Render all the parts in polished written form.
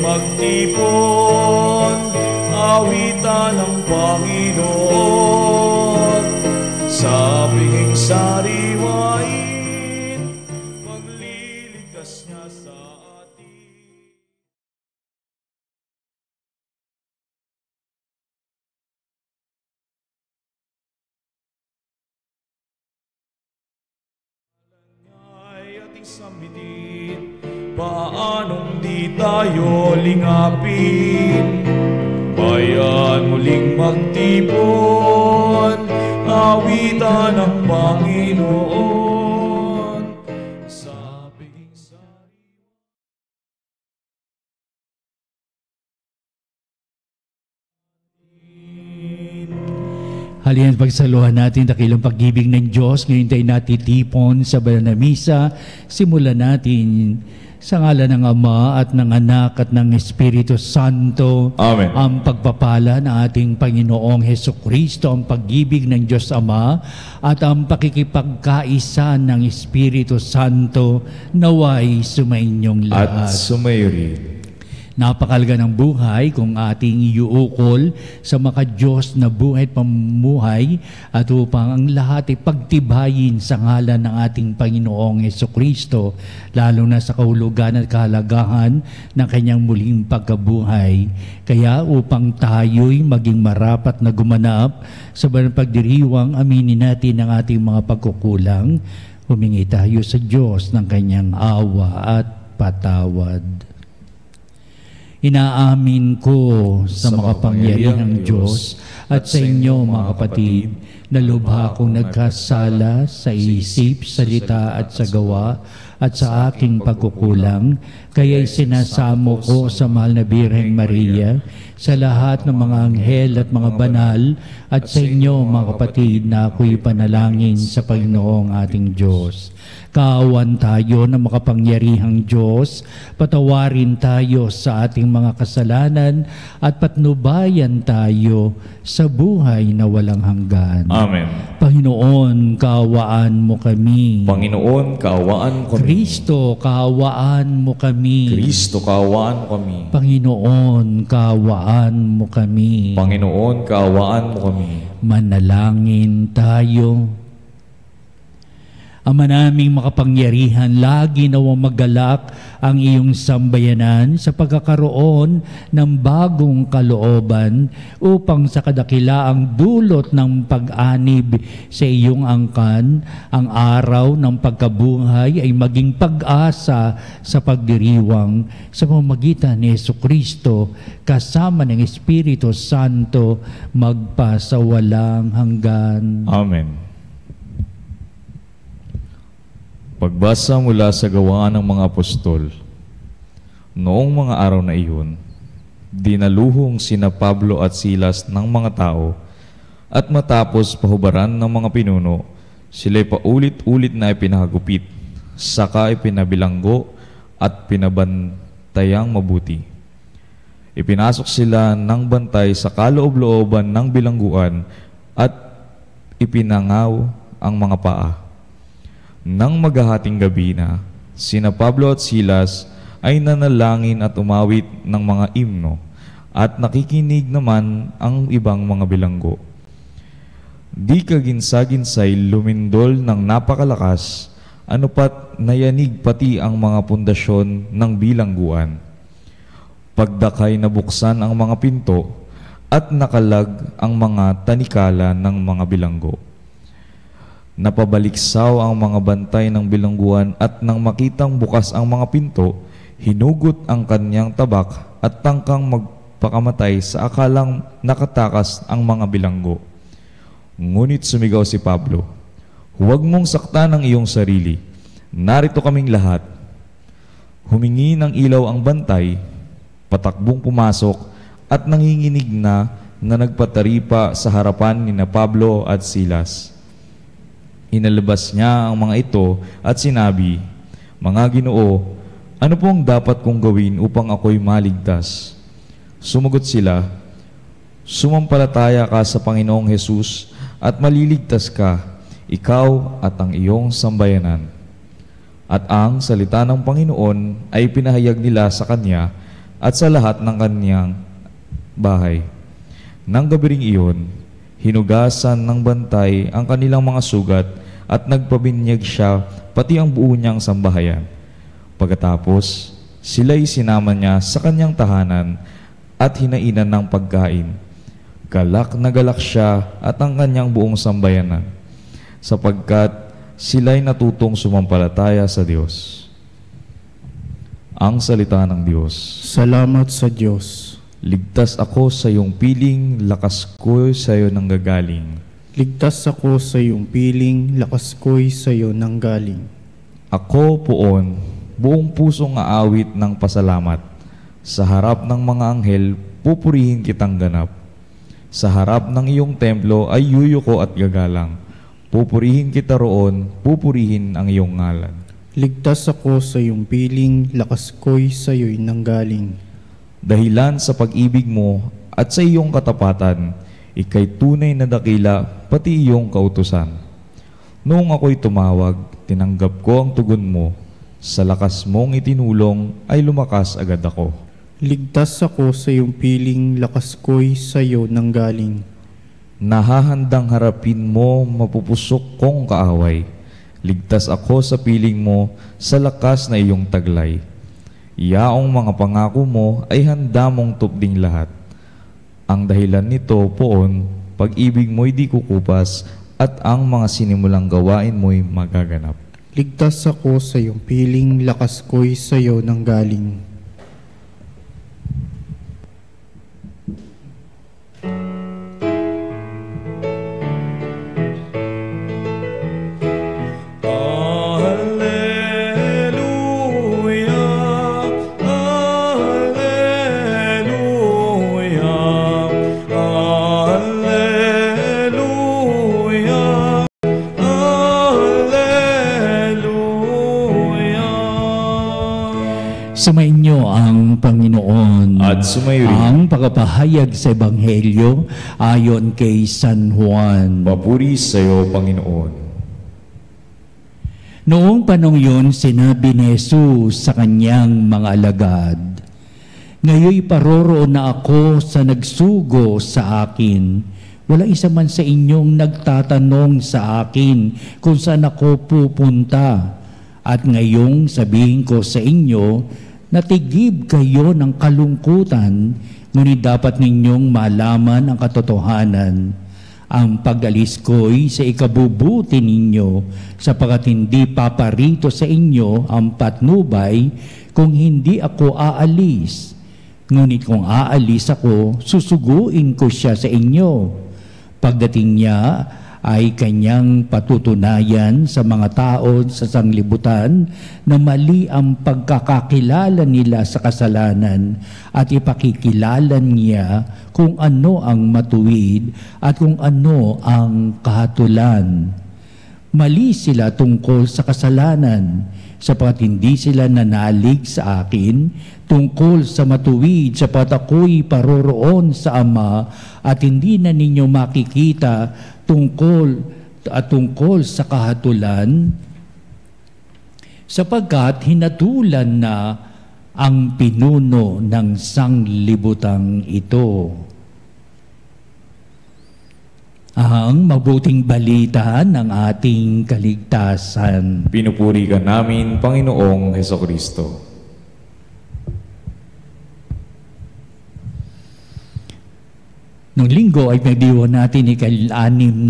magtipon, awitan ng Panginoon. Sa piging sariwain, magliligtas niya sa atin. Ay ating sambitin, paanong di tayo lingapin? Bayan muling magtipon, awitan ng Panginoon. Sa piging Halina't pagsaluhan natin dakilang pag-ibig ng Diyos. Ngayon tayo natitipon sa banal na misa. Simulan natin sa ngalan ng Ama at ng Anak at ng Espiritu Santo. Amen. Ang pagpapala ng ating Panginoong Hesukristo, ang pag-ibig ng Diyos Ama at ang pakikipagkaisa ng Espiritu Santo naway sumainyong lahat. At sumayo rin. Napakalaga ng buhay kung ating iuukol sa maka-Diyos na buhay at pamumuhay at upang ang lahat ay pagtibayin sa ngalan ng ating Panginoong Hesukristo, lalo na sa kahulugan at kahalagahan ng kanyang muling pagkabuhay. Kaya upang tayo'y maging marapat na gumanap sa banal pagdiriwang, aminin natin ang ating mga pagkukulang, humingi tayo sa Diyos ng kanyang awa at patawad. Inaamin ko sa makapangyarihang Diyos at sa inyo mga kapatid na lubha kong nagkasala sa isip, salita at sa gawa at sa aking pagkukulang, kaya sinasamo ko sa mahal na Birheng Maria, sa lahat ng mga anghel at mga banal at sa inyo mga kapatid na ako'y panalangin sa Panginoong ating Diyos. Kaawan tayo ng makapangyarihang Diyos, patawarin tayo sa ating mga kasalanan at patnubayan tayo sa buhay na walang hanggan. Amen. Panginoon, kaawaan mo kami. Panginoon, kaawaan mo kami. Kristo, kaawaan mo kami. Kristo, kaawaan mo kami. Panginoon, kaawaan mo kami. Panginoon, kaawaan mo kami. Manalangin tayo. Ama naming makapangyarihan, lagi nawang magalak ang iyong sambayanan sa pagkakaroon ng bagong kalooban upang sa kadakilaang dulot ng pag-anib sa iyong angkan, ang araw ng pagkabuhay ay maging pag-asa sa pagdiriwang sa pamamagitan ni Jesucristo kasama ng Espiritu Santo magpasawalang hanggan. Amen. Pagbasa mula sa Gawa ng mga Apostol. Noong mga araw na iyon, dinaluhong sina Pablo at Silas ng mga tao, at matapos pahubaran ng mga pinuno, sila'y paulit-ulit na ipinahagupit, saka ipinabilanggo at pinabantayang mabuti. Ipinasok sila ng bantay sa kaloob-looban ng bilangguan at ipinangaw ang mga paa. Nang maghahating gabi na, sina Pablo at Silas ay nanalangin at umawit ng mga imno at nakikinig naman ang ibang mga bilanggo. Di kaginsa-ginsay lumindol ng napakalakas, ano pat nayanig pati ang mga pundasyon ng bilangguan. Pagdakay nabuksan ang mga pinto at nakalag ang mga tanikala ng mga bilanggo. Napabaliksaw ang mga bantay ng bilangguan at nang makitang bukas ang mga pinto, hinugot ang kanyang tabak at tangkang magpakamatay sa akalang nakatakas ang mga bilanggo. Ngunit sumigaw si Pablo, "Huwag mong saktan ang iyong sarili. Narito kaming lahat." Humingi ng ilaw ang bantay, patakbong pumasok at nanginginig na nagpataripa sa harapan ni Pablo at Silas. Inalabas niya ang mga ito at sinabi, "Mga Ginoo, ano po ang dapat kong gawin upang ako'y maligtas?" Sumagot sila, "Sumampalataya ka sa Panginoong Hesus at maliligtas ka, ikaw at ang iyong sambayanan." At ang salita ng Panginoon ay pinahayag nila sa kanya at sa lahat ng kaniyang bahay. Nang gabi ring iyon, hinugasan ng bantay ang kanilang mga sugat at nagpabinyag siya pati ang buo niyang sambahayan. Pagkatapos, sila'y sinama niya sa kanyang tahanan at hinainan ng pagkain. Galak na galak siya at ang kanyang buong sambayanan, sapagkat sila'y natutong sumampalataya sa Diyos. Ang salita ng Diyos. Salamat sa Diyos. Ligtas ako sa iyong piling, lakas ko'y sa iyo nanggagaling. Ligtas ako sa iyong piling, lakas ko'y sa iyo nanggaling. Ako poon, buong pusong aawit ng pasalamat. Sa harap ng mga anghel, pupurihin kitang ganap. Sa harap ng iyong templo ay yuyuko at gagalang. Pupurihin kita roon, pupurihin ang iyong ngalan. Ligtas ako sa iyong piling, lakas ko'y sa iyo'y nanggaling. Dahilan sa pag-ibig mo at sa iyong katapatan, ika'y tunay na dakila, pati iyong kautusan. Noong ako'y tumawag, tinanggap ko ang tugon mo. Sa lakas mong itinulong, ay lumakas agad ako. Ligtas ako sa iyong piling, lakas ko'y sa iyo nanggaling. Nahahandang harapin mo, mapupusok kong kaaway. Ligtas ako sa piling mo, sa lakas na iyong taglay. Yaong mga pangako mo ay handa mong tupding lahat. Ang dahilan nito poon, pag-ibig mo'y di kukupas at ang mga sinimulang gawain mo'y magaganap. Ligtas ako sa iyong piling, lakas ko'y sa iyo nanggaling. Sumainyo ang Panginoon At sumayo rin ang pagpapahayag sa Ebanghelyo ayon kay San Juan. papuri sa iyo, Panginoon. Noong panong yun, sinabi ni Jesus sa kanyang mga alagad, "Ngayoy paroroon na ako sa nagsugo sa akin. Wala isa man sa inyong nagtatanong sa akin kung saan ako pupunta. At ngayong sabihin ko sa inyo, natigib kayo ng kalungkutan, ngunit dapat ninyong malaman ang katotohanan. Ang pag-alis ko'y sa ikabubuti ninyo, sapagkat hindi paparito sa inyo ang patnubay kung hindi ako aalis. Ngunit kung aalis ako, susuguin ko siya sa inyo. Pagdating niya, ay kanyang patutunayan sa mga tao sa sanglibutan na mali ang pagkakakilala nila sa kasalanan at ipakikilala niya kung ano ang matuwid at kung ano ang kahatulan. Mali sila tungkol sa kasalanan, sapagkat hindi sila nanalig sa akin, tungkol sa matuwid, sapagkat ako'y paroroon sa Ama at hindi na ninyo makikita tungkol sa kahatulan, sapagkat hinatulan na ang pinuno ng sanglibutang ito. Ang mabuting balita ng ating kaligtasan. Pinupuri ka namin, Panginoong Hesukristo. Noong linggo ay pinagdiwang natin ika-6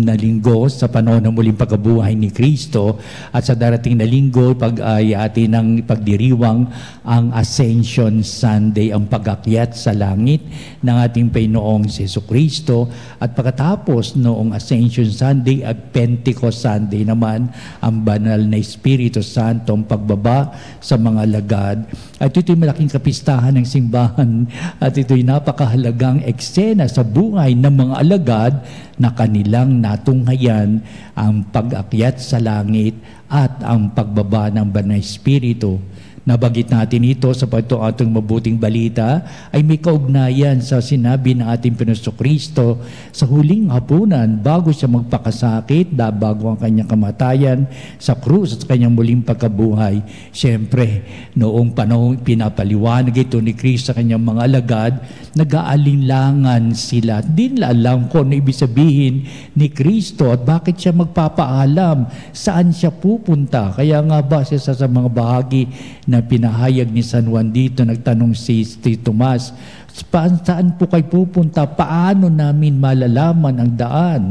na linggo sa panahon ng muling pagkabuhay ni Kristo, at sa darating na linggo ay atin ang pagdiriwang ang Ascension Sunday, ang pag-akyat sa langit ng ating Panginoong Jesucristo. At pagkatapos noong Ascension Sunday at Pentecost Sunday naman, ang banal na Espiritu Santo, ang pagbaba sa mga alagad. At ito'y malaking kapistahan ng simbahan, at ito'y napakahalagang eksena sa buhay ng mga alagad na kanilang natunghayan ang pag-akyat sa langit at ang pagbaba ng Banal na Espiritu. Nabagit natin ito sa ating mabuting balita ay may kaugnayan sa sinabi ng ating Panginoong Kristo sa huling hapunan bago siya magpakasakit, bago ang kanyang kamatayan sa krus at kanyang muling pagkabuhay. Siyempre, noong panahon pinapaliwanag ito ni Kristo sa kanyang mga alagad, nag-aalinlangan sila. Hindi nila alam kung ano ibig sabihin ni Kristo at bakit siya magpapaalam, saan siya pupunta. Kaya nga ba siya sa mga bahagi na pinahayag ni San Juan dito, nagtanong si Tomas, saan po kayo pupunta? Paano namin malalaman ang daan?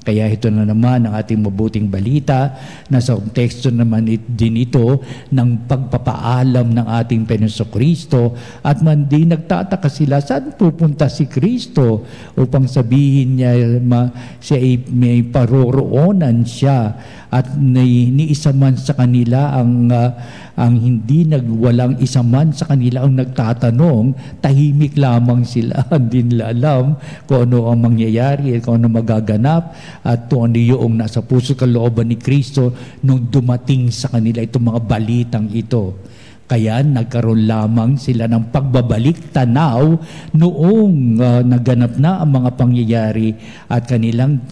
Kaya ito na naman ang ating mabuting balita na sa konteksto naman din ito ng pagpapaalam ng ating Panginoong Kristo at man din nagtataka sila saan pupunta si Kristo upang sabihin niya siya ay may paroroonan siya at ni isa man sa kanila ang hindi walang isa man sa kanila ang nagtatanong, tahimik lamang sila, hindi nila alam kung ano ang mangyayari at kung ano magaganap at kung ano yung nasa puso kalooban ni Kristo nung dumating sa kanila itong mga balitang ito. Kaya nagkaroon lamang sila ng pagbabalik tanaw noong naganap na ang mga pangyayari at kanilang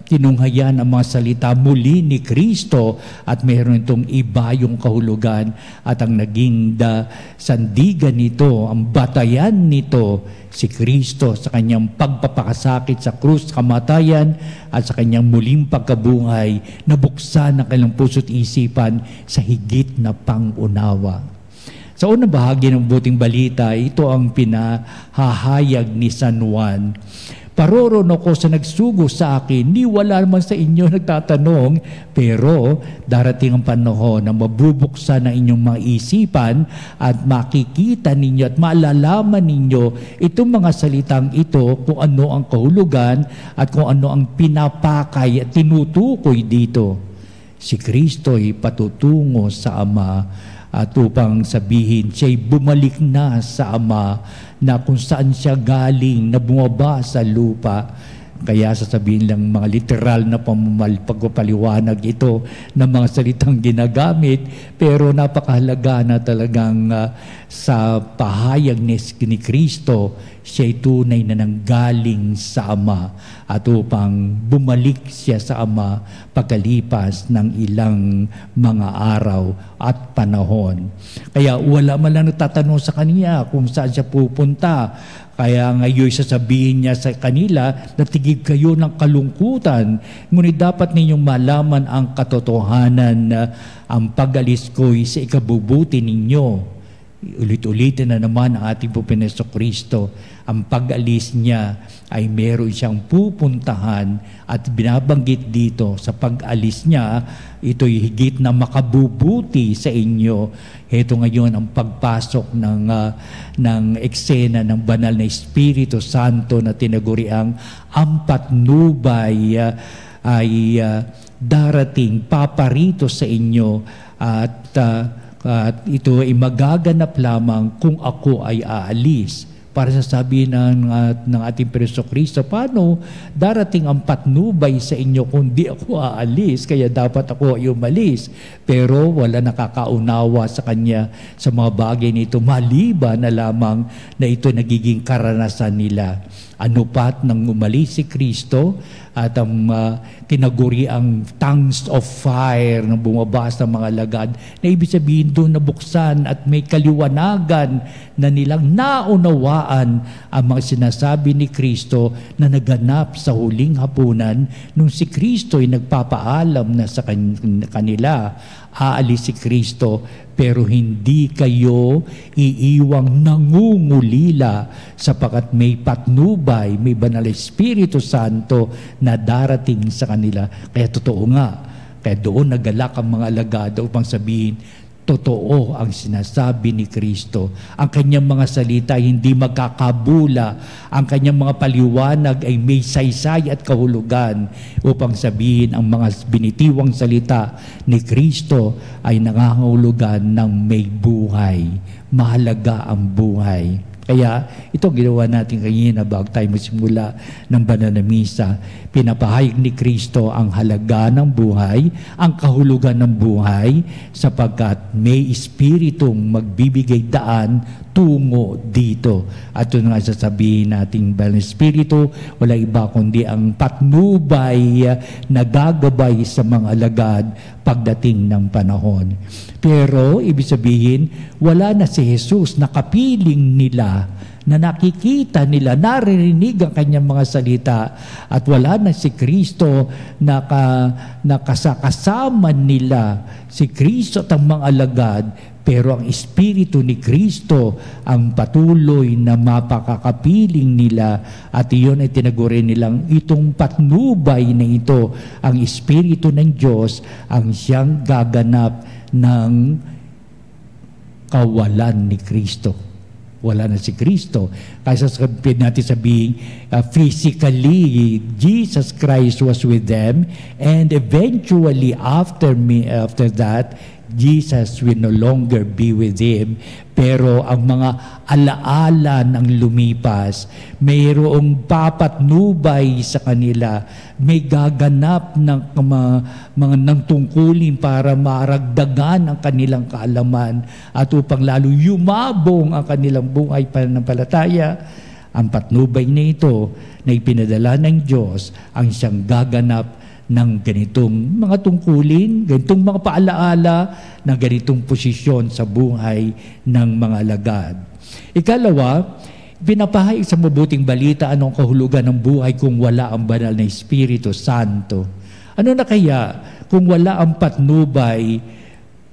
tinunghayan ang mga salita muli ni Kristo at mayroon itong iba yung kahulugan at ang naging sandigan nito, ang batayan nito, si Kristo sa kanyang pagpapakasakit sa krus, kamatayan at sa kanyang muling pagkabuhay, nabuksan ang kanilang puso't isipan sa higit na pangunawa. Sa unang bahagi ng buting balita, ito ang pinahahayag ni San Juan. Paroroon ako sa nagsugo sa akin, ni wala naman sa inyo nagtatanong, pero darating ang panahon na mabubuksan ang inyong mga isipan at makikita ninyo at malalaman ninyo itong mga salitang ito kung ano ang kahulugan at kung ano ang pinapakay at tinutukoy dito. Si Kristo ay patutungo sa Ama at upang sabihin siya'y bumalik na sa Ama na kung saan siya galing, na bumaba sa lupa. Kaya sasabihin lang mga literal na pagpapaliwanag ito ng mga salitang ginagamit, pero napakahalaga na talagang sa pahayag ni Kristo, siya'y tunay na nanggaling sa Ama at upang bumalik siya sa Ama pagkalipas ng ilang mga araw at panahon. Kaya wala man lang nagtatanong sa kanya kung saan siya pupunta. Kaya ngayon sasabihin niya sa kanila na tigib kayo ng kalungkutan, ngunit dapat ninyong malaman ang katotohanan na ang pag-alis ko'y sa ikabubuti ninyo. Ulit-ulitin na naman ang ating Panginoong Kristo. Ang pag-alis niya ay meron siyang pupuntahan at binabanggit dito sa pag-alis niya, ito'y higit na makabubuti sa inyo. Heto ngayon ang pagpasok ng eksena ng banal na Espiritu Santo na tinaguriang ang patnubay ay darating, paparito sa inyo at ito ay magaganap lamang kung ako ay aalis. Para sasabihin ng ating Panginoong Kristo, paano darating ang patnubay sa inyo kung di ako aalis, kaya dapat ako ay umalis. Pero wala nakakaunawa sa kanya sa mga bagay nito, maliban na lamang na ito nagiging karanasan nila. Ano pat nang umalis si Kristo at ang tinaguri ang tongues of fire na bumaba sa mga alagad, na ibig sabihin doon nabuksan at may kaliwanagan na nilang naunawaan ang mga sinasabi ni Kristo na naganap sa huling hapunan nung si Kristo ay nagpapaalam na sa kanila. Aalis si Kristo, pero hindi kayo iiwang nangungulila sapagkat may patnubay, may banal Espiritu Santo na darating sa kanila. Kaya totoo nga, kaya doon nagalak ang mga alagad upang sabihin, totoo ang sinasabi ni Kristo. Ang kanyang mga salita ay hindi magkakabula. Ang kanyang mga paliwanag ay may saysay at kahulugan upang sabihin ang mga binitiwang salita ni Kristo ay nangangahulugan ng may buhay. Mahalaga ang buhay. Kaya ito ginawa natin kanina bago tayo magsimula ng banal na misa. Pinapahayag ni Kristo ang halaga ng buhay, ang kahulugan ng buhay, sapagkat may Espiritong magbibigay daan tungo dito. At ito nga sasabihin nating banal na Espiritu, wala iba kundi ang patnubay na gagabay sa mga alagad pagdating ng panahon. Pero ibig sabihin, wala na si Jesus, nakapiling nila, na nakikita nila, naririnig ang kanyang mga salita, at wala na si Kristo na kasama nila, si Kristo at ang mga alagad, pero ang Espiritu ni Kristo ang patuloy na mapakakapiling nila, at iyon ay tinaguri nilang itong patnubay na ito, ang Espiritu ng Diyos ang siyang gaganap ng kawalan ni Kristo. Wala na si Kristo. Kaya natin sabihin, physically, Jesus Christ was with them, and eventually after that, Jesus will no longer be with him. Pero ang mga alaala ng lumipas, mayroong papatnubay sa kanila, may gaganap ng ng tungkulin para maragdagan ang kanilang kaalaman at upang lalo yumabong ang kanilang buhay pananampalataya. Ang patnubay na ito na ipinadala ng Diyos ang siyang gaganap ng ganitong mga tungkulin, ganitong mga paalaala, ng ganitong posisyon sa buhay ng mga alagad. Ikalawa, pinapahayag sa mabuting balita anong kahulugan ng buhay kung wala ang banal na Espiritu Santo. Ano na kaya kung wala ang patnubay,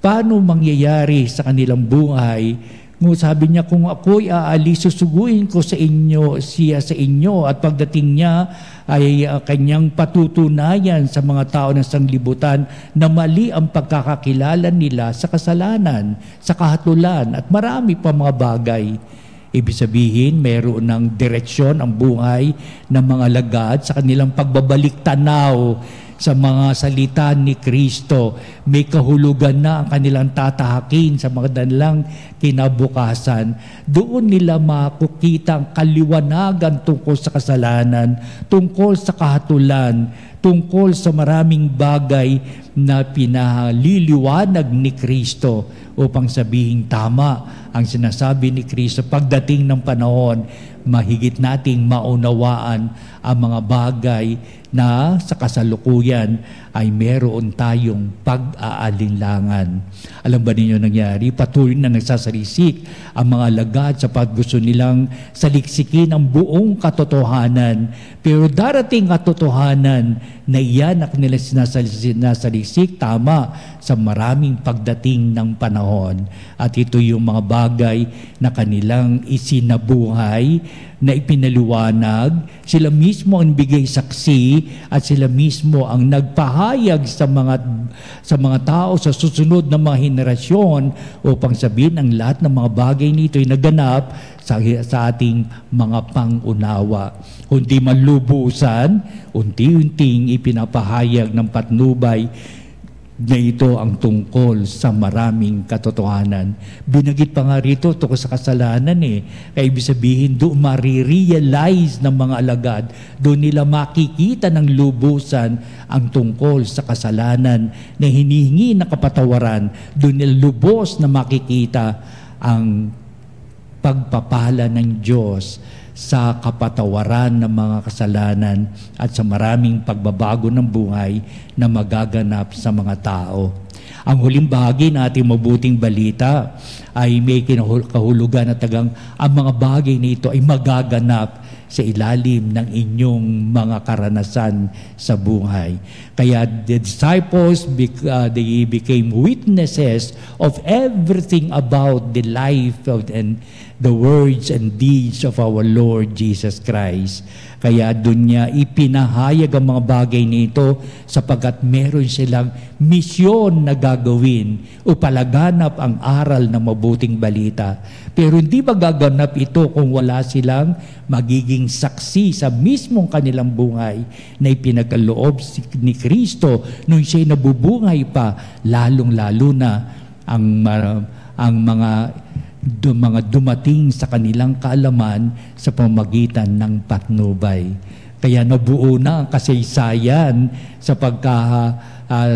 paano mangyayari sa kanilang buhay? Sabi niya, kung ako'y aalis, susuguin ko siya sa inyo, at pagdating niya ay kanyang patutunayan sa mga tao ng sanglibutan na mali ang pagkakakilala nila sa kasalanan, sa kahatulan, at marami pa mga bagay. Ibig sabihin, mayroon ng direksyon ang buhay ng mga alagad sa kanilang pagbabalik tanaw sa mga salita ni Kristo. May kahulugan na ang kanilang tatahakin sa mga danilang kinabukasan. Doon nila makukita ang kaliwanagan tungkol sa kasalanan, tungkol sa kahatulan, tungkol sa maraming bagay na pinaliliwanag ni Kristo upang sabihin tama ang sinasabi ni Kristo. Pagdating ng panahon, mahigit nating maunawaan ang mga bagay na sa kasalukuyan ay meron tayong pag-aalinlangan. Alam ba ninyo nangyari? Patuloy na nagsasalisik ang mga alagad sa paggusto nilang saliksikin ang buong katotohanan. Pero darating katotohanan na iyan ang nila sinasalisik tama sa maraming pagdating ng panahon. At ito yung mga bagay na kanilang isinabuhay, na ipinaliwanag, sila mismo ang bigay saksi, at sila mismo ang nagpahayag sa mga tao sa susunod na mga henerasyon upang sabihin ang lahat ng mga bagay nito ay naganap sa ating mga pangunawa. Kundi manlubusan, unti-unting ipinapahayag ng patnubay na ito ang tungkol sa maraming katotohanan. Binagit pa nga rito tungkol sa kasalanan Kaya ibig sabihin, doon marirealize ng mga alagad, doon nila makikita ng lubusan ang tungkol sa kasalanan na hinihingi na kapatawaran. Doon nila lubos na makikita ang pagpapala ng Diyos sa kapatawaran ng mga kasalanan at sa maraming pagbabago ng buhay na magaganap sa mga tao. Ang huling bahagi ng ating mabuting balita ay may kahulugan na tagang ang mga bagay nito ay magaganap sa ilalim ng inyong mga karanasan sa buhay. Kaya the disciples, they became witnesses of everything about the life and the words and deeds of our Lord Jesus Christ. Kaya doon niya ipinahayag ang mga bagay nito sapagkat meron silang misyon na gagawin o palaganap ang aral ng mabuting balita. Pero hindi magaganap ito kung wala silang magiging saksi sa mismong kanilang buhay na ipinagkaloob ni Kristo nung siya'y nabubungay pa, lalong-lalo na ang mga mga dumating sa kanilang kaalaman sa pamamagitan ng patnubay. Kaya nabuo na ang kasaysayan sa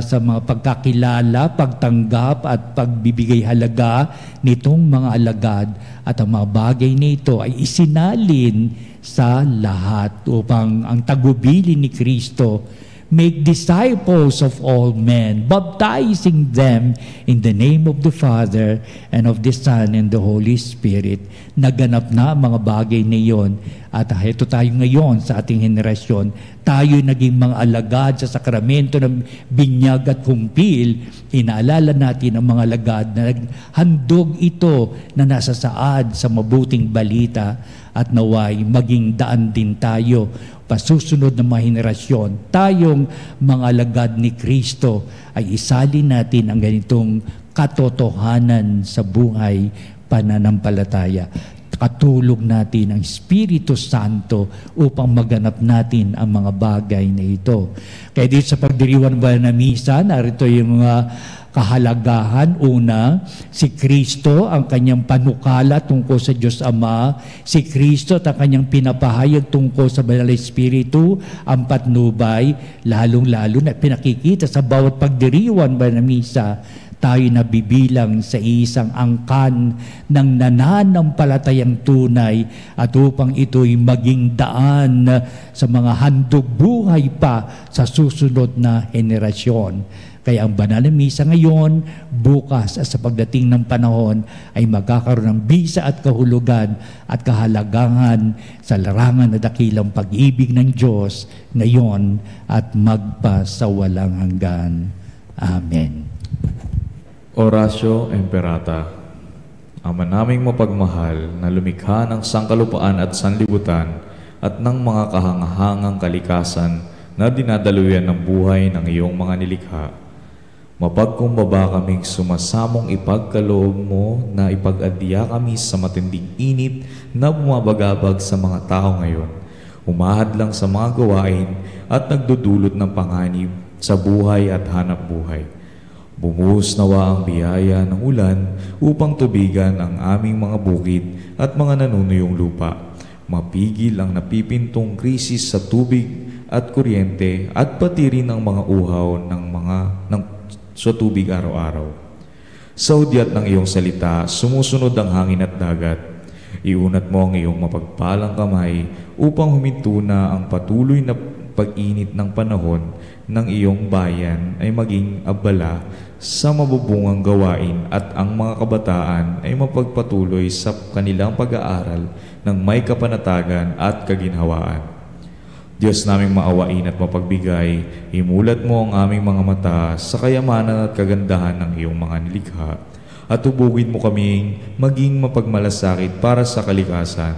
sa mga pagkakilala, pagtanggap at pagbibigay halaga nitong mga alagad, at ang mga bagay nito ay isinalin sa lahat upang ang tagubilin ni Kristo, make disciples of all men, baptizing them in the name of the Father and of the Son and the Holy Spirit. Naganap na ang mga bagay na iyon. At ito tayo ngayon sa ating henerasyon. Tayo naging mga alagad sa sakramento ng binyag at kumpil. Inaalala natin ang mga alagad na handog ito na nasa saad sa mabuting balita, at naway maging daan din tayo pasusunod ng mga henerasyon. Tayong mga alagad ni Kristo ay isalin natin ang ganitong katotohanan sa buhay pananampalataya. Katulog natin ang Espiritu Santo upang maganap natin ang mga bagay na ito. Kaya dito sa pagdiriwang banal na misa, narito yung mga kahalagahan. Una, si Kristo ang kanyang panukala tungkol sa Diyos Ama, si Kristo at ang kanyang pinapahayag tungkol sa Banal na Espiritu, ang patnubay, lalong-lalo na pinakikita sa bawat pagdiriwang banal na misa. Tayo nabibilang sa isang angkan ng nananampalatayang tunay, at upang ito'y maging daan sa mga handog buhay pa sa susunod na henerasyon. Kaya ang banal na misa ngayon, bukas at sa pagdating ng panahon ay magkakaroon ng bisa at kahulugan at kahalagahan sa larangan na dakilang pag-ibig ng Diyos ngayon at magpasawalang hanggan. Amen. Oratio Imperata. Ama naming mapagmahal na lumikha ng sangkalupaan at sanlibutan at ng mga kahangahangang kalikasan na dinadaluyan ng buhay ng iyong mga nilikha, mapagkumbaba kaming sumasamong ipagkaloob mo na ipag-adya kami sa matinding init na bumabagabag sa mga tao ngayon, humahad lang sa mga gawain at nagdudulot ng panganib sa buhay at hanap buhay. Bumuhos nawa ang biyaya ng ulan upang tubigan ang aming mga bukid at mga nanunuyong lupa, mapigil ang napipintong krisis sa tubig at kuryente, at pati rin ang mga uhaw sa tubig araw-araw. Sa hudyat ng iyong salita, sumusunod ang hangin at dagat. Iunat mo ang iyong mapagpalang kamay upang huminto na ang patuloy na pag-init ng panahon ng iyong bayan ay maging abala sa mabubungang gawain, at ang mga kabataan ay mapagpatuloy sa kanilang pag-aaral ng may kapanatagan at kaginhawaan. Diyos naming maawain at mapagbigay, imulat mo ang aming mga mata sa kayamanan at kagandahan ng iyong mga nilikha, at hubugin mo kaming maging mapagmalasakit para sa kalikasan.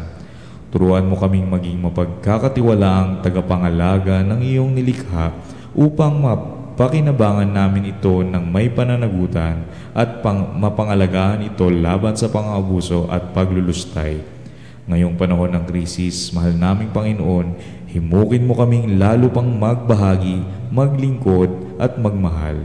Turuan mo kaming maging mapagkakatiwalaang tagapangalaga ng iyong nilikha upang mapakinabangan namin ito ng may pananagutan at mapangalagaan ito laban sa pang-aabuso at paglulustay. Ngayong panahon ng krisis, mahal naming Panginoon, himukin mo kaming lalo pang magbahagi, maglingkod at magmahal.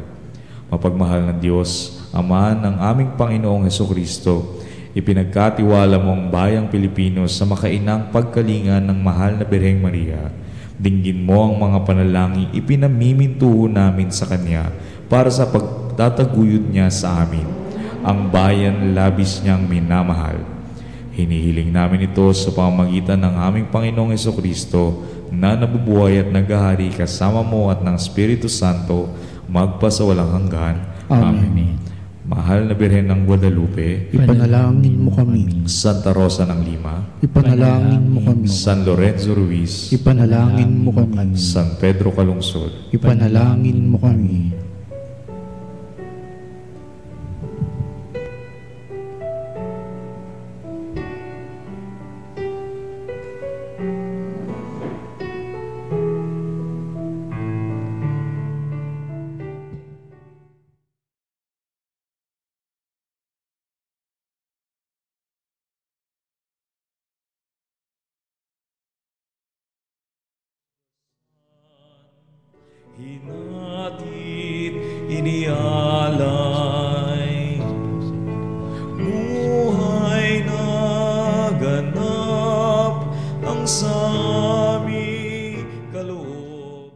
Mapagmahal ng Diyos, Ama ng aming Panginoong Hesukristo, ipinagkatiwala mo ang bayang Pilipino sa makainang pagkalinga ng mahal na Birheng Maria. Dinggin mo ang mga panalangin ipinamimintuho namin sa Kanya para sa pagtataguyod niya sa amin, ang bayan labis niyang minamahal. Hinihiling namin ito sa pamamagitan ng aming Panginoong Hesukristo na nabubuhay at naghahari kasama mo at ng Espiritu Santo magpasawalang hanggan. Amen. Mahal na Birhen ng Guadalupe, ipanalangin mo kami. Santa Rosa ng Lima, Ipanalangin mo kami. San Lorenzo Ruiz, Ipanalangin mo kami. San Pedro Calungsod, Ipanalangin mo kami. hinati sa aming kaloob.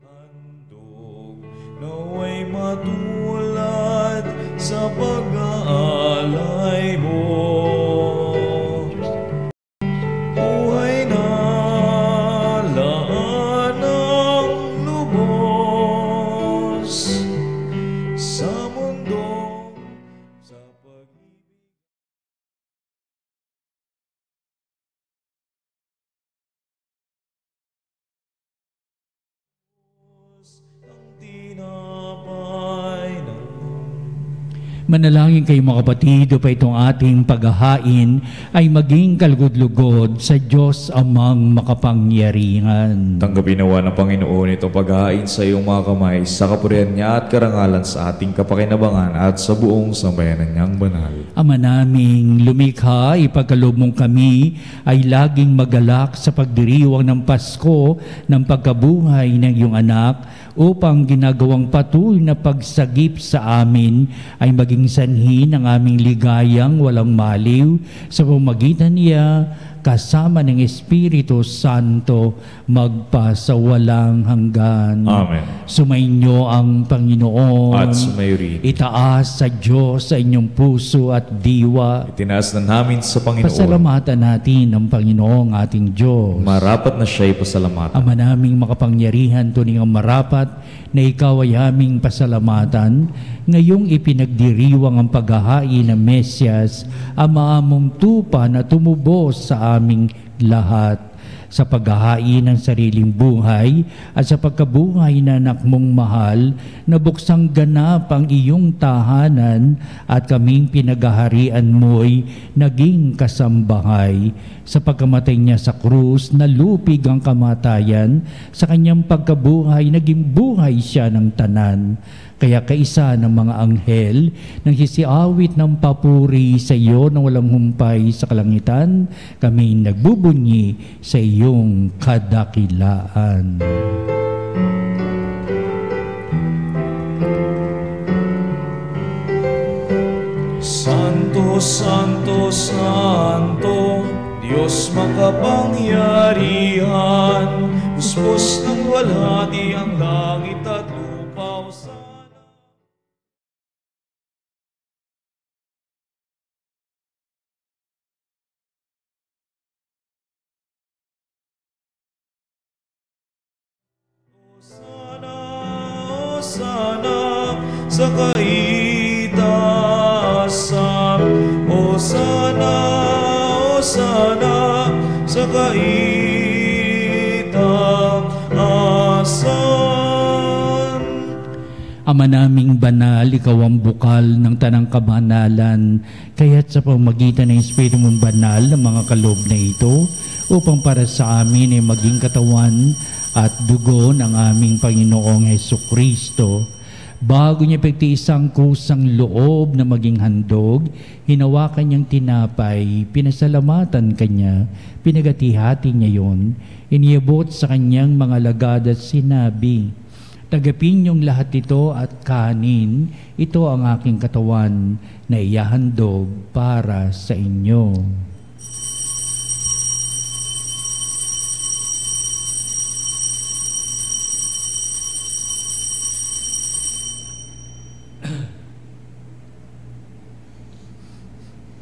Handog naway matulad sa pag-aalay mo. Buhay na laan ng lubos sa mundong sa pag-ibig. Ang tinapay ng Manalangin kayo mga kapatid, upang itong ating paghahain ay maging kalugod-lugod sa Diyos amang makapangyarihan. Tanggapin nawa ng Panginoon itong paghahain sa iyong mga kamay, sa kapurihan niya at karangalan sa ating kapakinabangan at sa buong sambayanan niyang banal. Ama naming lumikha, ipagkaloob mong kami ay laging magalak sa pagdiriwang ng Pasko ng pagkabuhay ng iyong anak, upang ginagawang patuloy na pagsagip sa amin ay maging sanhi ng aming ligayang walang maliw sa pamamagitan niya kasama ng Espiritu Santo magpasawalang hanggan. Amen. Sumainyo ang Panginoon. At sumayo rin. Itaas sa Diyos sa inyong puso at diwa. Itinaas na namin sa Panginoon. Pasalamatan natin ang Panginoong ating Diyos. Marapat na siya'y pasalamatan. Ama naming makapangyarihan, tuning ang marapat na ikaw ay aming pasalamatan, ngayong ipinagdiriwang ang paghahain ng Mesyas, Ama among tupa na tumubos sa aming lahat, sa paghahain ng sariling buhay at sa pagkabuhay na anak mong mahal, na buksang ganap ang iyong tahanan at kaming pinaghaharian mo'y naging kasambahay. Sa pagkamatay niya sa krus, nalupig ang kamatayan, sa kanyang pagkabuhay, naging buhay siya ng tanan. Kaya kaisa ng mga anghel nang sisiawit ng papuri sa iyo na walang humpay sa kalangitan, kami nagbubunyi sa iyong kadakilaan. Santo, Santo, Santo, Diyos makapangyarihan, puspos ng walhati ang langit at lupa. Hosana sa kaitaasan, Hosana, Hosana sa kaitaasan. Ama naming banal, ikaw ang bukal ng tanang kabanalan, kaya't sa pamamagitan ng Espiritu mong banal ng mga kaloob na ito, upang para sa amin ay maging katawan at dugo ng aming Panginoong Hesukristo. Bago niya pagtiis ang kusang loob na maging handog, hinawakan niyang tinapay, pinasalamatan kanya, pinagati-hati niya yon, iniabot sa kanyang mga lagad at sinabi, "Tagapin niyong lahat ito at kanin, ito ang aking katawan na iyahandog para sa inyo."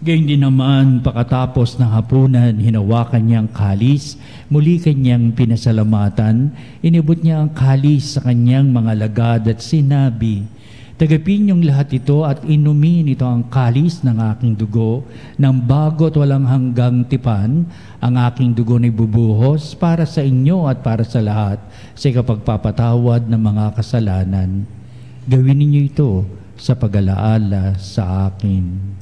Gayun din naman, pagkatapos ng hapunan, hinawakan niya ang kalis, muli kanyang pinasalamatan, inibot niya ang kalis sa kanyang mga lagad at sinabi, "Tagapin niyong lahat ito at inumin ito ang kalis ng aking dugo, ng bago at walang hanggang tipan, ang aking dugo na ibubuhos para sa inyo at para sa lahat, sa ikapagpapatawad ng mga kasalanan. Gawin ninyo ito sa pag-alaala sa akin."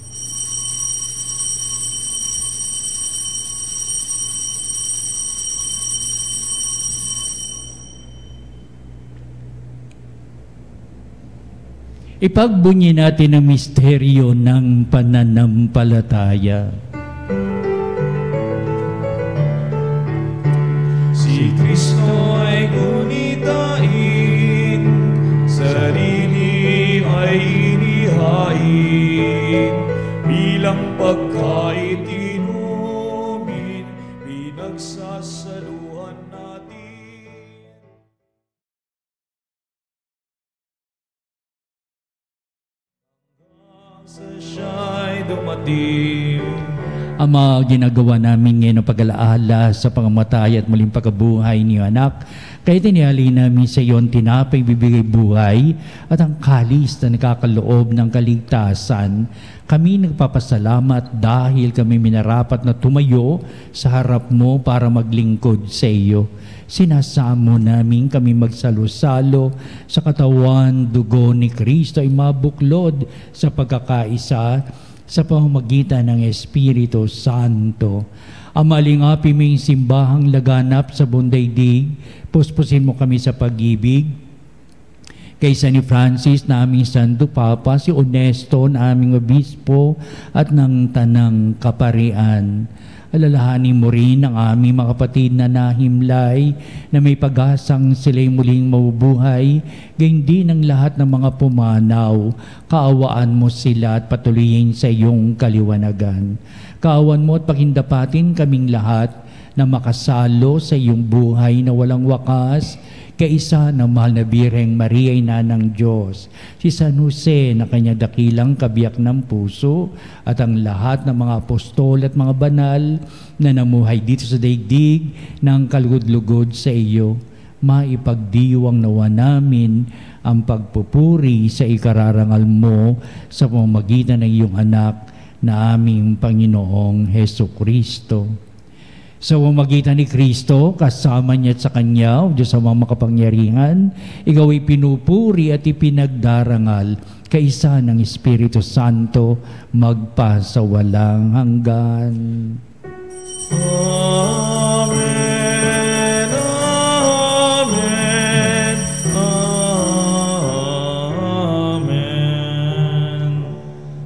Ipagbunyi natin ang misteryo ng pananampalataya. kanilang pagkait inumin, pinagsasaluhan natin. Hanggang sa siya'y dumating. Ama, ginagawa namin ngayon ang pag-alaala sa pangamatay at muling pagkabuhay ni anak. Kaya tinihali namin sa iyo ang tinapay bibigay buhay at ang kalis na nakakaloob ng kaligtasan. Kami nagpapasalamat dahil kami minarapat na tumayo sa harap mo para maglingkod sa iyo. Sinasamo namin kami magsalo-salo sa katawan, dugo ni Kristo ay mabuklod sa pagkakaisa sa pamamagitan ng Espiritu Santo. Amalingapi mo yung simbahang laganap sa buong daigdig, puspusin mo kami sa pag-ibig. Kaysa ni Francis na aming Santo Papa, si Onesto na aming Obispo at ng Tanang Kaparian. Alalahanin mo rin ang aming mga kapatid na nahimlay na may pag-asang sila'y muling mabubuhay, gayon din ang lahat ng mga pumanaw. Kaawaan mo sila at patuloyin sa iyong kaliwanagan. Kaawan mo at pakindapatin kaming lahat na makasalo sa iyong buhay na walang wakas, kaisa na mahal na Birheng Maria, Ina ng Diyos, si San Jose na kanyang dakilang kabiyak ng puso, at ang lahat ng mga apostol at mga banal na namuhay dito sa daigdig ng kalugod-lugod sa iyo. Maipagdiwang nawa namin ang pagpupuri sa ikararangal mo sa pamamagitan ng iyong anak na aming Panginoong Hesukristo. Sa pamamagitan ni Kristo, kasama niya at sa Kanya, o Diyos Amang makapangyarihan, ikaw ay pinupuri at ipinagdarangal, kaisa ng Espiritu Santo, magpasawalang hanggan. Amen.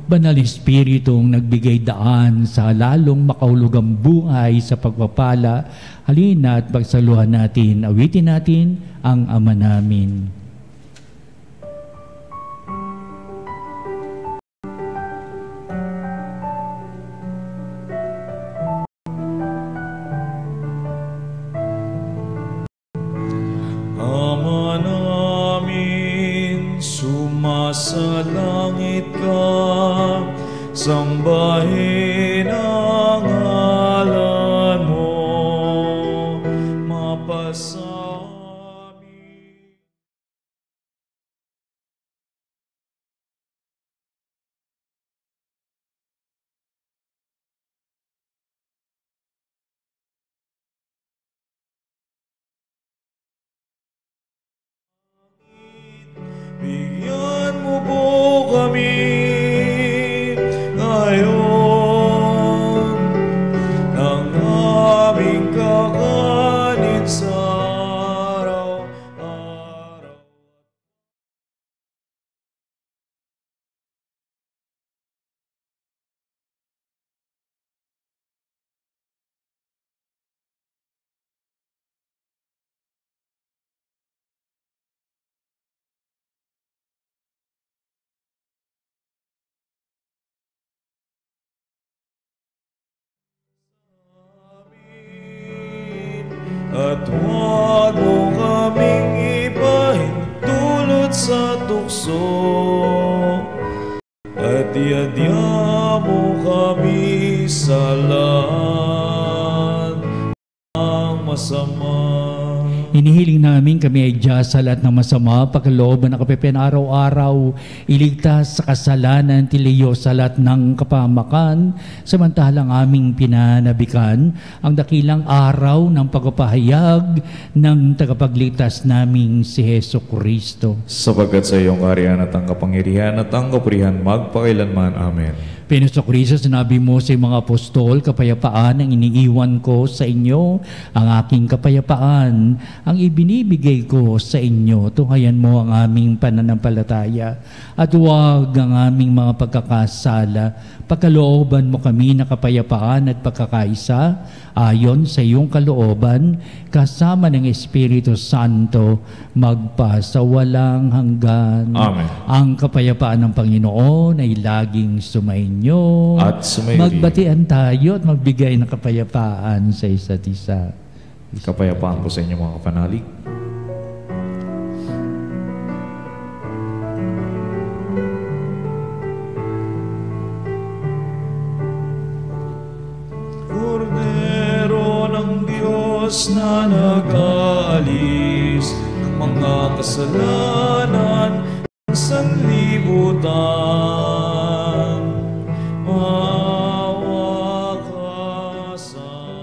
Banal Espiritong nagbigay daan sa lalong makahulugang buhay sa pagpapala, halina at pagsaluhan natin, awitin natin ang Ama namin. Ama namin, sumasa langit ka, sambahin ang ngalan mo, mapasa amin. Bigyan mo po kami ngayon ng aming kakanin sa araw-araw. At huwag mo kaming ipahintulot sa tukso, at iadya mo kami sa lahat ng masama. Hinihiling namin kami ay Diyos sa lahat ng masama, pagkalooban na kapipian araw-araw, iligtas sa kasalanan, tiliyo sa lahat ng kapamakan, samantalang aming pinanabikan ang dakilang araw ng pagpapahayag ng tagapagligtas naming si Hesukristo. Sapagkat sa iyong kaharian at ang kapangyarihan at ang kapurihan magpakailanman. Amen. Panginoon Kristo, sinabi mo sa mga apostol, kapayapaan ang iniiwan ko sa inyo, ang aking kapayapaan ang ibinibigay ko sa inyo. Tunghayan mo ang aming pananampalataya at huwag ang aming mga pagkakasala. Pagkalooban mo kami na kapayapaan at pagkakaisa ayon sa iyong kalooban, kasama ng Espiritu Santo, magpasawalang hanggan. Amen. Ang kapayapaan ng Panginoon ay laging sumainyo. inyo. At sumayo rin. Magbatian tayo at magbigay ng kapayapaan sa isa't isa. Kapayapaan po sa inyo mga kapanalig. Kordero ng Diyos na nag-aalis ng mga kasalanan ng sanlibutan, maawa ka sa amin.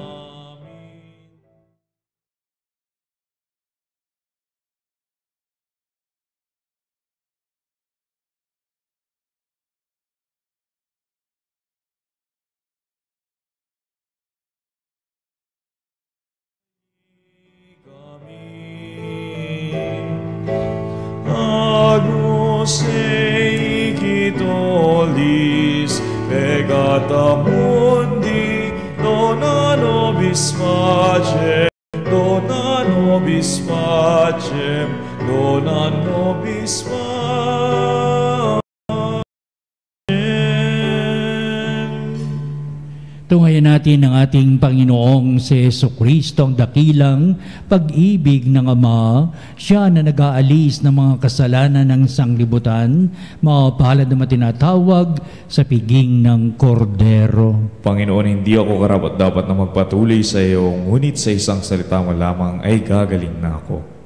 Agnus Dei Quitolis, pegata mundi, dona nobis pacem, dona nobis pacem, dona nobis pacem. Tungayan natin ang ating Panginoong si Jesucristo, ang dakilang pag-ibig ng Ama, siya na nag-aalis ng mga kasalanan ng sanglibutan, mapalad na matinatawag sa piging ng Kordero. Panginoon, hindi ako karapat dapat na magpatuloy sa iyo, ngunit sa isang salita mo lamang ay gagaling na ako.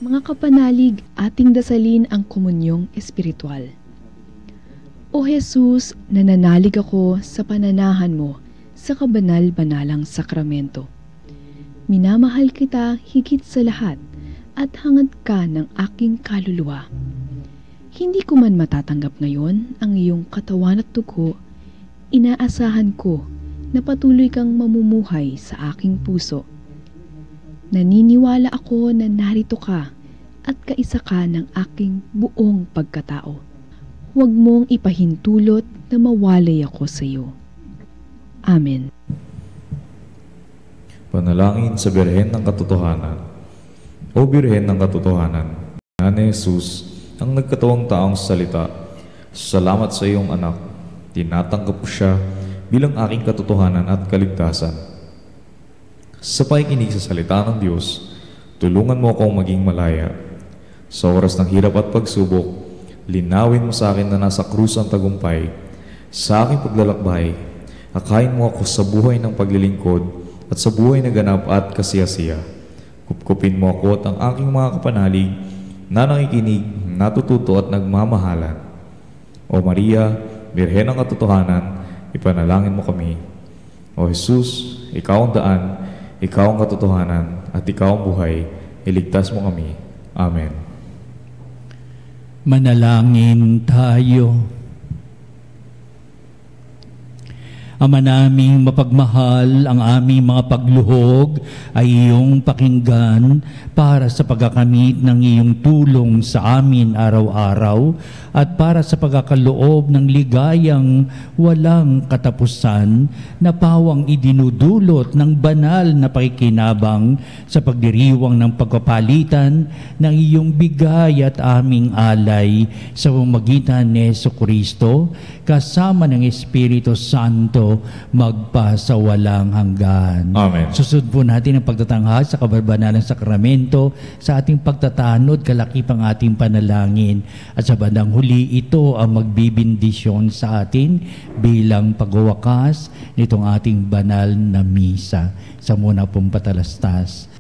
Mga kapanalig, ating dasalin ang komunyong espiritual. O Jesus, nananalig ako sa pananahan mo sa kabanal-banalang sakramento. Minamahal kita higit sa lahat at hangad ka ng aking kaluluwa. Hindi ko man matatanggap ngayon ang iyong katawan at dugo, inaasahan ko na patuloy kang mamumuhay sa aking puso. Naniniwala ako na narito ka at kaisa ka ng aking buong pagkatao. Huwag mong ipahintulot na mawalay ako sa iyo. Amen. Panalangin sa Birhen ng Katotohanan. O Birhen ng Katotohanan, na ni Jesus ang nagkatawang taong salita, salamat sa iyong anak. Tinatanggap ko siya bilang aking katotohanan at kaligtasan. Sa pakikinig sa salita ng Diyos, tulungan mo akong maging malaya. Sa oras ng hirap at pagsubok, linawin mo sa akin na nasa krus ang tagumpay. Sa aking paglalakbay, akayin mo ako sa buhay ng paglilingkod at sa buhay na ganap at kasiyasiya. Kupkupin mo ako at ang aking mga kapanalig na nakikinig, natututo at nagmamahalan. O Maria, Birhen ng Katotohanan, ipanalangin mo kami. O Jesus, ikaw ang daan, ikaw ang katotohanan, at ikaw ang buhay. Iligtas mo kami. Amen. Manalangin tayo. Ama naming mapagmahal, ang aming mga pagluhog ay iyong pakinggan para sa pagkakamit ng iyong tulong sa amin araw-araw at para sa pagkakaloob ng ligayang walang katapusan na pawang idinudulot ng banal na pakikinabang sa pagdiriwang ng pagpapalitan ng iyong bigay at aming alay sa pamamagitan ni Jesucristo kasama ng Espiritu Santo magpasawalang hanggan. Amen. Susunod po natin ang pagtatanghal sa kabarbanalang sakramento sa ating pagtatanod, kalakipang ating panalangin. At sa bandang huli, ito ang magbibindisyon sa atin bilang pagwawakas nitong ating banal na misa. Sa muna pong patalastas.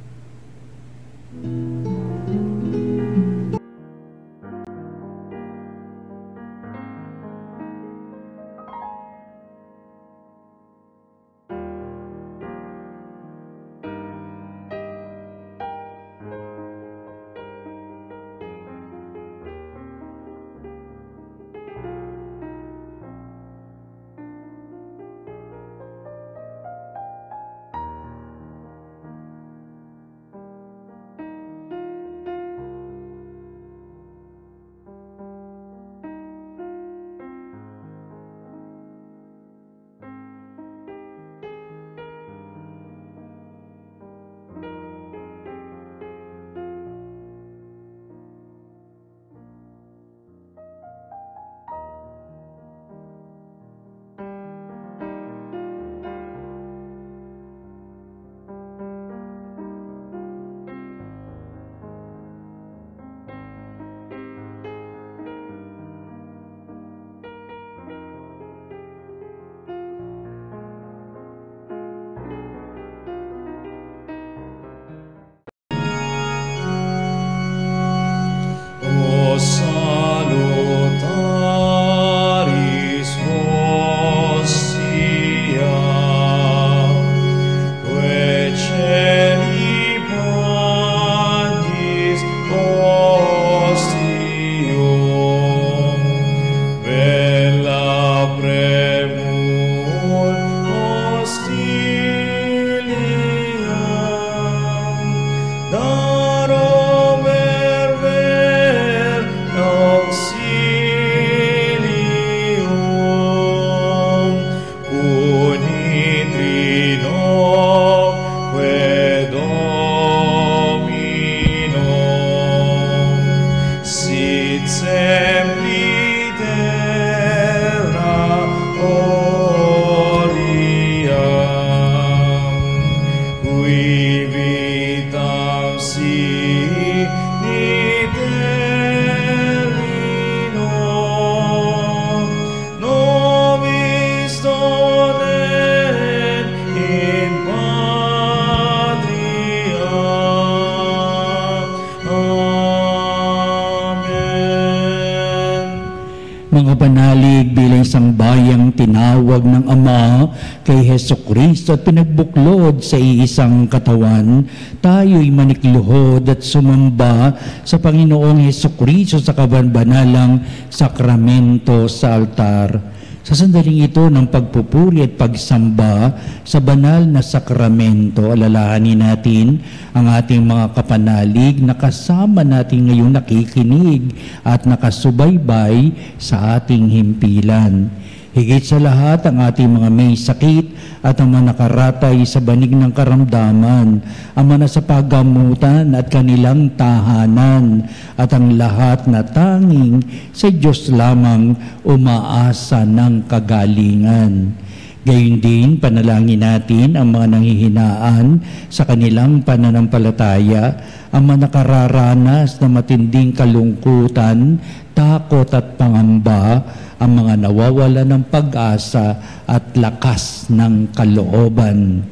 Mga panalig bilang isang bayang tinawag ng Ama kay Hesukristo at pinagbuklod sa iisang katawan, tayo'y manikluhod at sumamba sa Panginoong Hesukristo sa kabanbanalang sakramento sa altar. Sa sandaling ito ng pagpupuri at pagsamba sa banal na sakramento, alalahanin natin ang ating mga kapanalig na kasama natin ngayong nakikinig at nakasubaybay sa ating himpilan. Higit sa lahat ang ating mga may sakit at ang mga nakaratay sa banig ng karamdaman, ang mga sa paggamutan at kanilang tahanan, at ang lahat na tanging sa Diyos lamang umaasa ng kagalingan. Gayun din, panalangin natin ang mga nanghihinaan sa kanilang pananampalataya, ang mga nakararanas na matinding kalungkutan, takot at pangamba, ang mga nawawala ng pag-asa at lakas ng kalooban.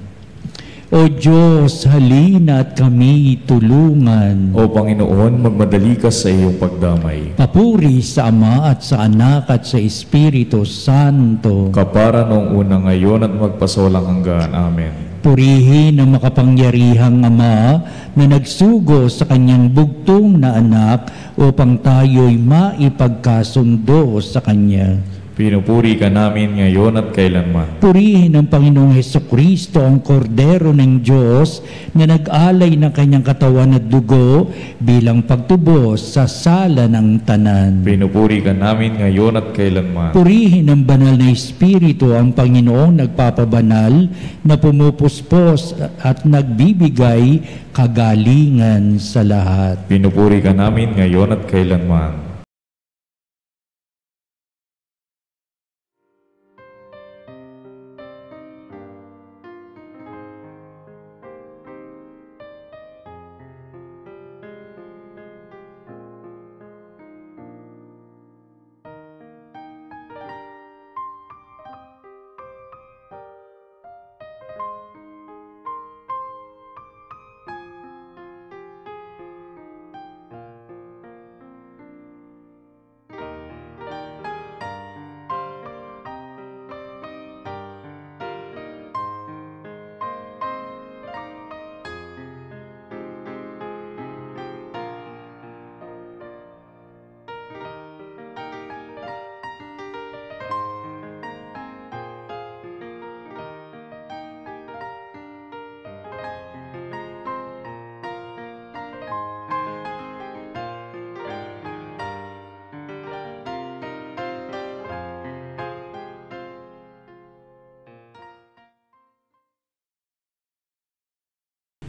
O Diyos, halina at kami tulungan. O Panginoon, magmadali ka sa iyong pagdamay. Papuri sa Ama at sa Anak at sa Espiritu Santo. Kapara noong una, ngayon at magpasawalang hanggan. Amen. Purihin ang makapangyarihang Ama na nagsugo sa kanyang bugtong na anak upang tayo'y maipagkasundo sa Kanya. Pinupuri ka namin ngayon at kailanman. Purihin ang Panginoong Hesukristo, ang Kordero ng Diyos na nag-alay ng kanyang katawan at dugo bilang pagtubos sa sala ng tanan. Pinupuri ka namin ngayon at kailanman. Purihin ang banal na Espiritu, ang Panginoong nagpapabanal na pumupuspos at nagbibigay kagalingan sa lahat. Pinupuri ka namin ngayon at kailanman.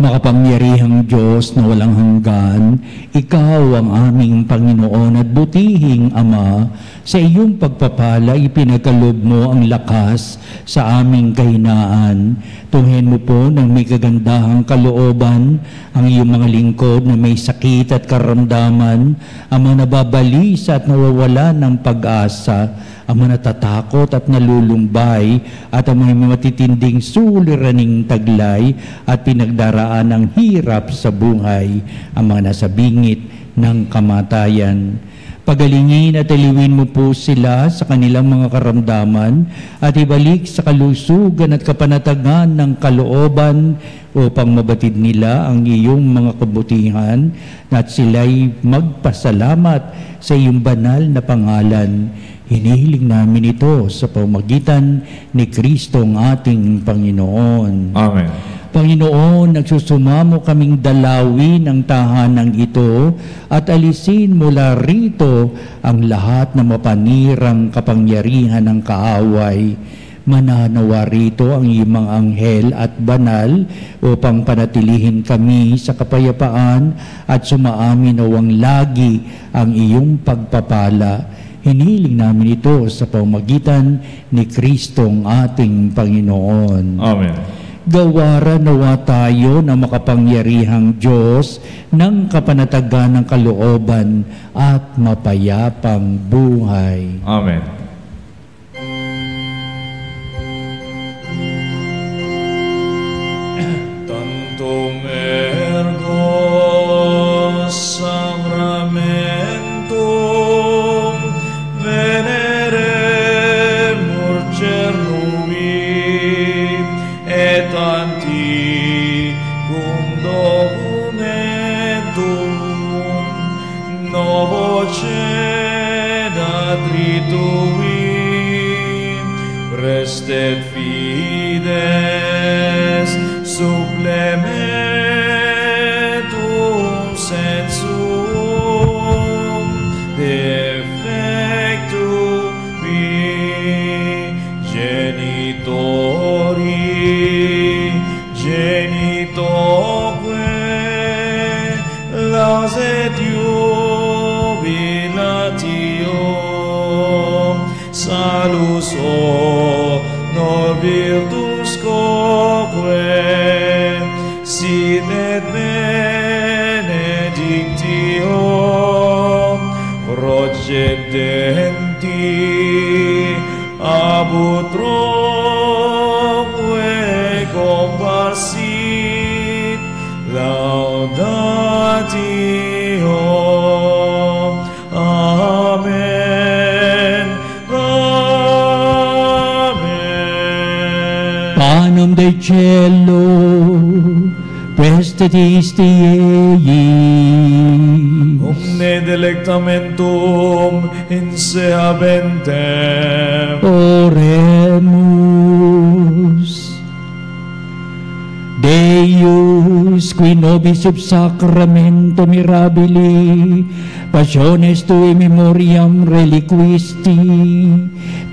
Makapangyarihang Diyos na walang hanggan, Ikaw ang aming Panginoon at butihing Ama, sa iyong pagpapala ipinagkaloob mo ang lakas sa aming kahinaan. Tunghen mo po ng may kagandahang kalooban ang iyong mga lingkod na may sakit at karamdaman, ang mga nababalisa at nawawala ng pag-asa, ang mga natatakot at nalulumbay, at ang mga matitinding suliraning taglay at pinagdaraan ng hirap sa buhay, ang mga nasa bingit ng kamatayan. Pagalingin at aliwin mo po sila sa kanilang mga karamdaman at ibalik sa kalusugan at kapanatagan ng kalooban upang mabatid nila ang iyong mga kabutihan at sila'y magpasalamat sa iyong banal na pangalan. Hinihiling namin ito sa pamamagitan ni Kristo ang ating Panginoon. Amen. Panginoon, nagsusumamo kaming dalawin ang tahanang ito at alisin mula rito ang lahat na mapanirang kapangyarihan ng kaaway. Mananawa rito ang iyong mga anghel at banal upang panatilihin kami sa kapayapaan at sumaamin nawang lagi ang iyong pagpapala. Hiniling namin ito sa pamamagitan ni Kristong ating Panginoon. Amen. Gawaran nawa tayo ng makapangyarihang Diyos ng kapanatagan ng kalooban at mapayapang buhay. Amen. Tantong ergo sacramentum bene Rested fides supplementum sensum defectum genitori genitoque lauset jubilatio salus honor virtus quoque sit et benedictio procedenti ab utroque comparsit laudatio. Amen. Amen. Panem Dei cielo, prestatisti eiis. Omne delectamentum inseabentem. Oremus. Deus, qui nobis sub sacramento mirabili, passiones tui memoriam reliquisti,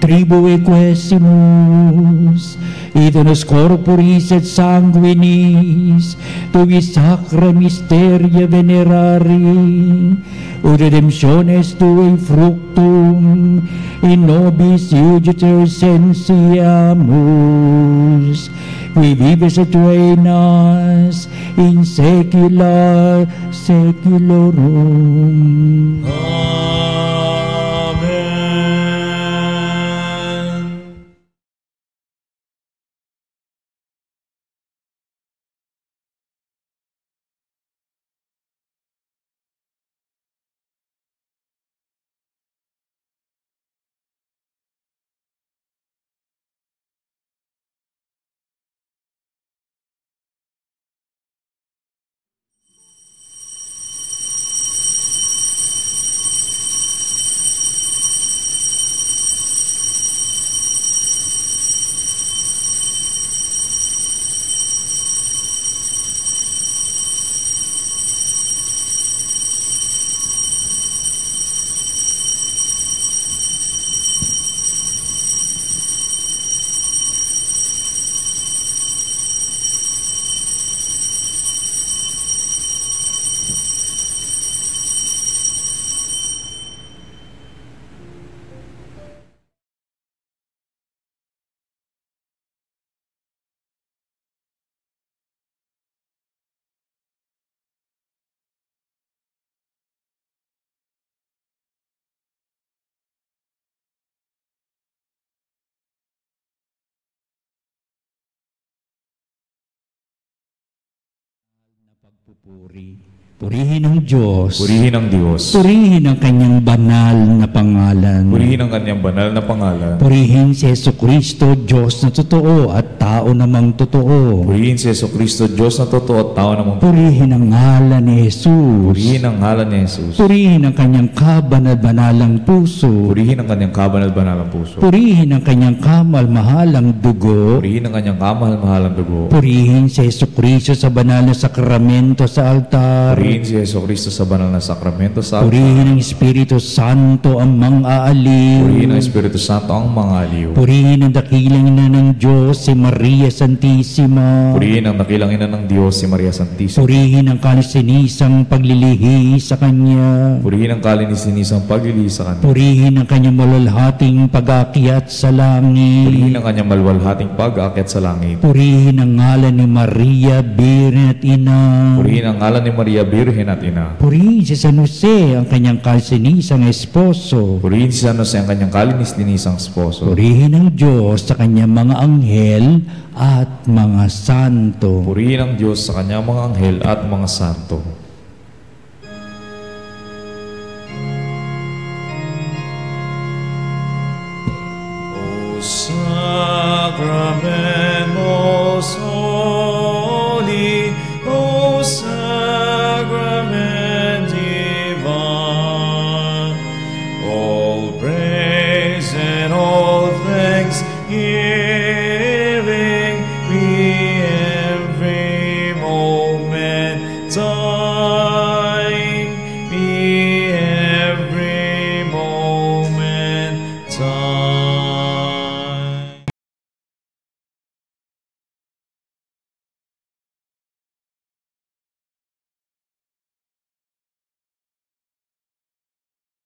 tribue quesimus, idonus corporis et sanguinis, tui sacra mysteria venerari, ut redemptiones tui fructum, in nobis iuditor sensiamus, qui vives et reinas in saecula saeculorum. Amen. Pagpupuri. Purihin ang Diyos. Purihin ang Diyos. Purihin ang kanyang banal na pangalan. Purihin ang kanyang banal na pangalan. Purihin si Jesucristo, Diyos na totoo at tao namang totoo. Purihin si Jesucristo, Diyos na totoo at tao namang totoo. Purihin ang ngalan ni Jesus. Purihin ang ngalan ni Jesus. Purihin ang kanyang kabanal-banalang puso. Purihin ang kanyang kabanal-banalang puso. Purihin ang kanyang kamal-mahalang dugo. Purihin ang kanyang kamahal-mahalang dugo. Purihin si Jesucristo sa banal na sakramento sa altar. Purihin si Jesucristo sa banal na sakramento sa altar. Purihin ang Espiritu Santo ang mang-aaliw. Purihin ang Espiritu Santo ang mga aliw. Purihin ang dakilang ina ng Diyos, si Maria Santissima. Purihin ang dakilang ina ng Diyos, si Maria Santissima. Purihin ang kalisinisang paglilihi sa Kanya. Purihin ang kalininisang paglilihi sa Kanya. Purihin ang Kanyang malalhating pag-aakyat sa langit. Purihin ang kanyang malwalhating pag-aakyat sa langit. Purihin ang ngalan ni Maria, Birhen at Ina. Purihin ang ngalan ni Maria, Birhen at Ina. Purihin si San Jose, ang kanyang kalsinisang esposo. Purihin si San Jose ang kanyang kalinis-linisang esposo. Purihin ang Diyos sa kanyang mga anghel at mga santo. Purihin ang Diyos sa kanyang mga anghel at mga santo. O Sacrament